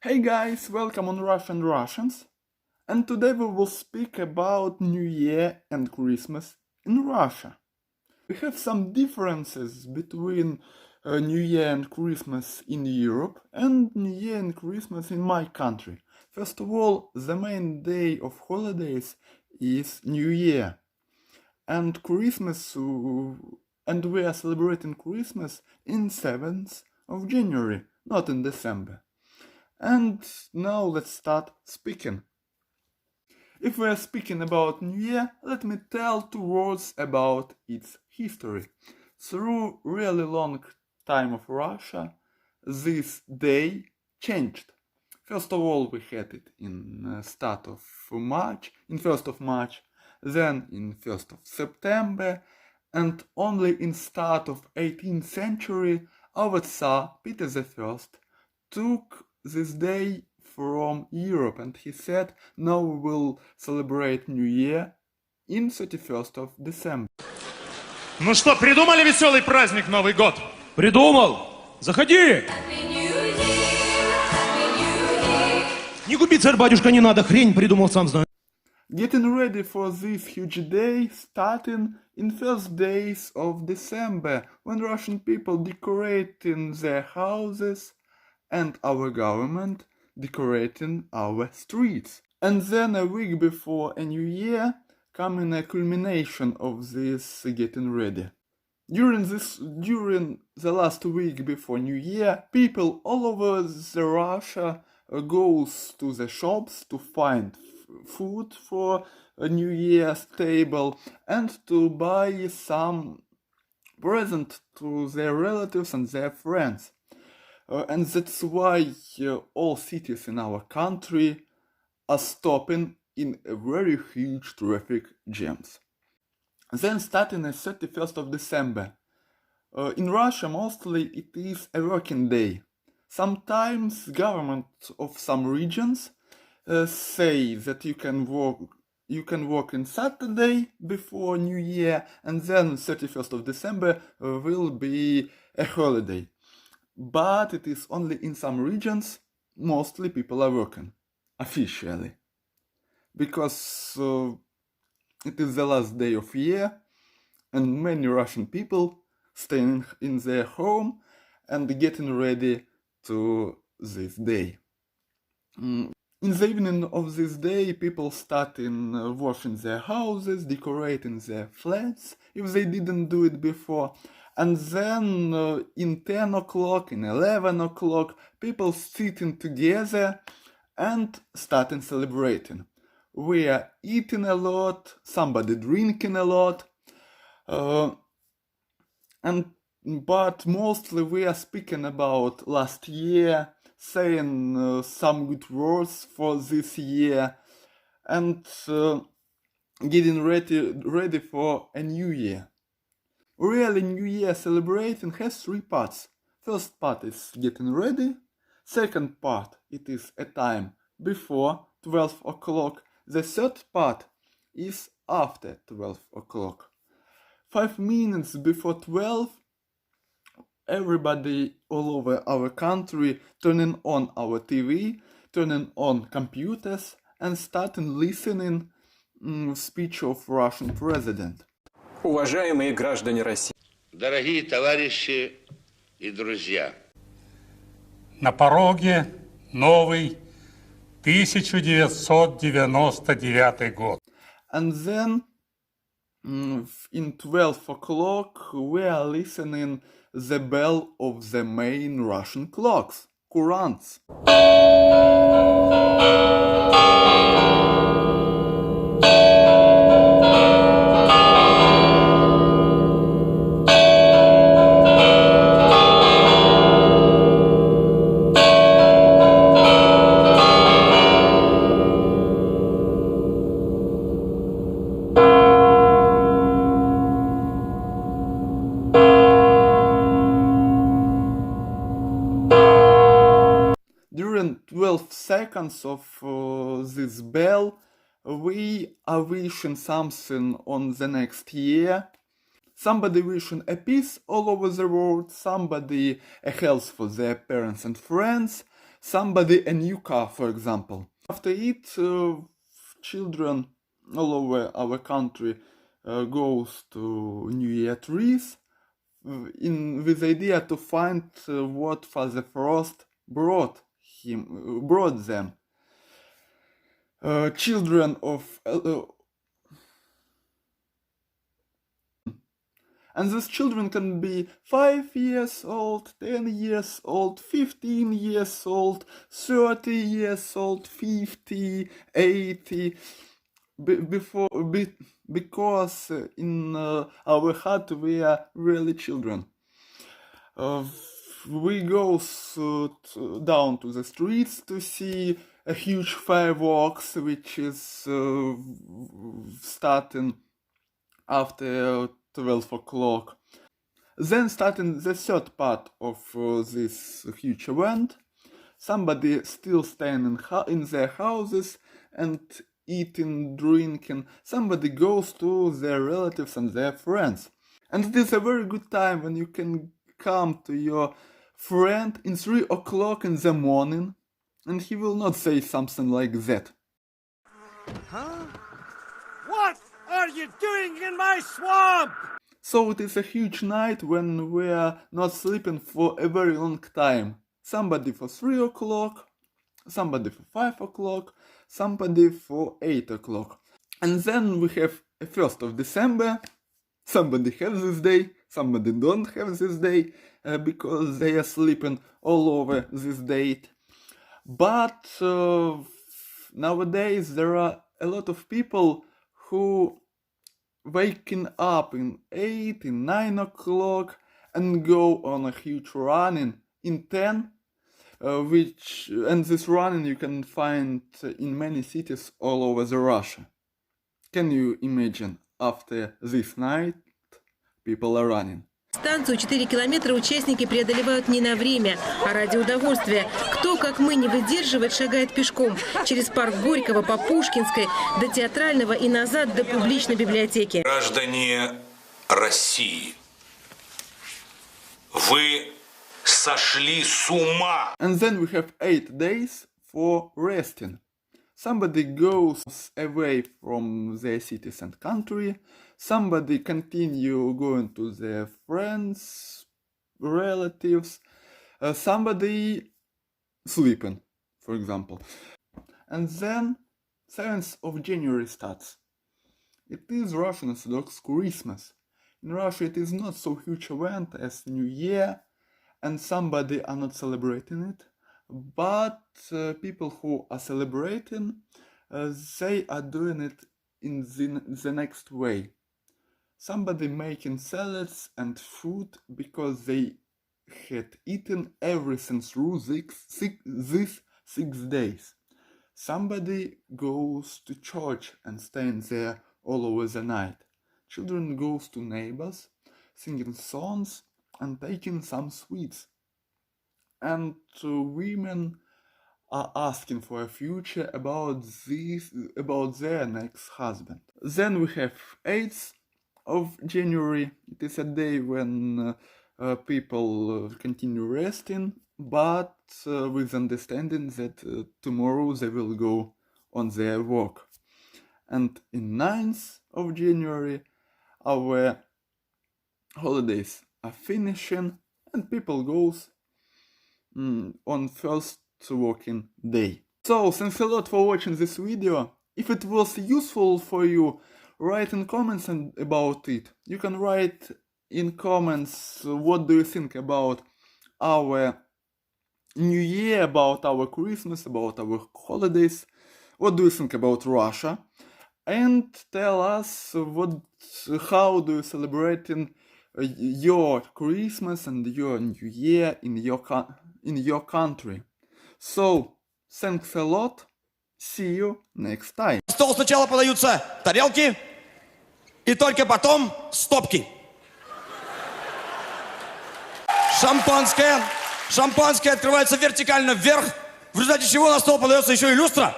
Hey guys, welcome on Russian Russians. And today we will speak about New Year and Christmas in Russia. We have some differences between New Year and Christmas in Europe and New Year and Christmas in my country. First of all, the main day of holidays is New Year. And and we are celebrating Christmas in 7th of January, not in December. And now let's start speaking. If we are speaking about New Year, let me tell 2 words about its history. Through really long time of Russia, this day changed. First of all, we had it in start of March, in 1st of March, then in 1st of September, and only in start of 18th century, our Tsar Peter I took this day from Europe, and he said, now we will celebrate New Year in 31st of December. Ну что, придумали веселый праздник Новый год? Придумал! Заходи! Не губи, царь-батюшка, не надо, хрень придумал, сам знаю. Getting ready for this huge day starting in first days of December, when Russian people decorating their houses and our government decorating our streets. And then a week before a new year, coming a culmination of this getting ready. During the last week before New Year, people all over the Russia goes to the shops to find food for a New Year's table and to buy some present to their relatives and their friends. And that's why all cities in our country are stopping in a very huge traffic jams. Then starting on 31st of December. In Russia mostly it is a working day. Sometimes government of some regions say that you can work in Saturday before New Year, and then 31st of December will be a holiday. But it is only in some regions, mostly people are working, officially. Because it is the last day of year, and many Russian people staying in their home and getting ready to this day. In the evening of this day, people start washing their houses, decorating their flats, if they didn't do it before. And then in 10 o'clock, in 11 o'clock, people sitting together and starting celebrating. We are eating a lot, somebody drinking a lot, but mostly we are speaking about last year, saying some good words for this year, and getting ready for a new year. Really, New Year celebrating has 3 parts. First part is getting ready. Second part, it is a time before 12 o'clock. The third part is after 12 o'clock. 5 minutes before 12, everybody all over our country turning on our TV, turning on computers, and starting listening speech of Russian president. Уважаемые граждане России. Дорогие товарищи и друзья. На пороге новый 1999 год. And then in 12 o'clock we are listening the bell of the main Russian clocks, courants. During 12 seconds of this bell, we are wishing something on the next year. Somebody wishing a peace all over the world, somebody a health for their parents and friends, somebody a new car, for example. After it, children all over our country goes to New Year trees with the idea to find what Father Frost brought them. Children of and these children can be 5 years old, 10 years old, 15 years old, 30 years old, 50, 80, because in our heart we are really children. We go down to the streets to see a huge fireworks, which is starting after 12 o'clock. Then starting the third part of this huge event, somebody still staying in their houses and eating, drinking. Somebody goes to their relatives and their friends. And it is a very good time when you can come to your friend in 3 o'clock in the morning and he will not say something like that. Huh? What are you doing in my swamp? So it is a huge night when we are not sleeping for a very long time. Somebody for 3 o'clock, somebody for 5 o'clock, somebody for 8 o'clock. And then we have a 1st of December. Somebody has this day, somebody don't have this day, because they are sleeping all over this date. But nowadays there are a lot of people who waking up in 8, in 9 o'clock and go on a huge running in 10, and this running you can find in many cities all over the Russia. Can you imagine, after this night, people are running? Станцию 4 километра участники преодолевают не на время, а ради удовольствия. Кто, как мы, не выдерживает, шагает пешком через парк Горького по Пушкинской до Театрального и назад до публичной библиотеки. Граждане России, вы сошли с ума! And then we have 8 days for resting. Somebody goes away from their cities and country. Somebody continue going to their friends, relatives. Somebody sleeping, for example. And then 7th of January starts. It is Russian Orthodox Christmas. In Russia it is not so huge event as New Year, and somebody are not celebrating it. But people who are celebrating, they are doing it in the next way. Somebody making salads and food because they had eaten everything through these 6 days. Somebody goes to church and staying there all over the night. Children goes to neighbors, singing songs and taking some sweets. And women are asking for a future about their next husband. Then we have 8th of January. It is a day when people continue resting, but with understanding that tomorrow they will go on their work. And in 9th of January, our holidays are finishing and people goes on first working day. So, thanks a lot for watching this video. If it was useful for you, write in comments about it. You can write in comments what do you think about our New Year, about our Christmas, about our holidays. What do you think about Russia? And tell us how do you celebrate your Christmas and your New Year in your country. So, thanks a lot. See you next time. На стол сначала подаются тарелки, и только потом стопки. Шампанское открывается вертикально вверх, в результате чего на стол подается еще и люстра.